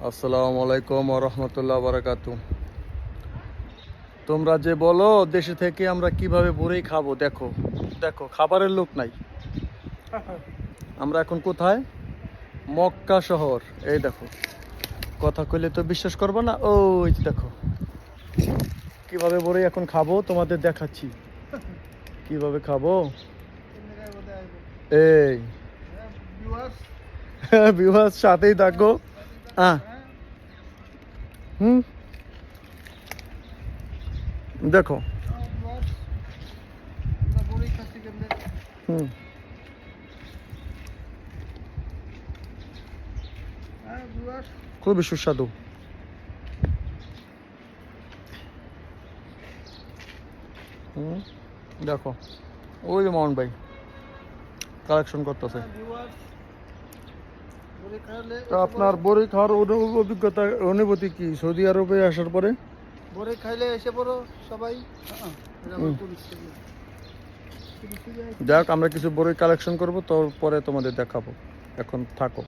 আসসালামু আলাইকুম ওয়া রাহমাতুল্লাহি ওয়া বারাকাতুহু। তোমরা যে বলো দেশে থেকে আমরা কিভাবে বড়ই খাবো, দেখো দেখো খাবারের লোক নাই। আমরা এখন কোথায়? মক্কা শহর। এই দেখো, কথা কইলে তো বিশ্বাস করবে না। ওই যে দেখো কিভাবে বড়ই এখন খাবো, তোমাদের দেখাচ্ছি কিভাবে খাবো। এই ভিউয়ার্স সাথেই থাকো। হুম, দেখো। হুম, খুবই সুস্বাদু। হুম, দেখো ওই যে মোহন ভাই কালেকশন করতেছে। তো আপনার বড়ি খাওয়ার অভিজ্ঞতা, অনুভূতি কি সৌদি আরবে আসার পরে? বড়ি খাইলে এসে পড়ো সবাই। যাক, আমরা কিছু বড়ি কালেকশন করবো, তো পরে তোমাদের দেখাবো। এখন থাকো।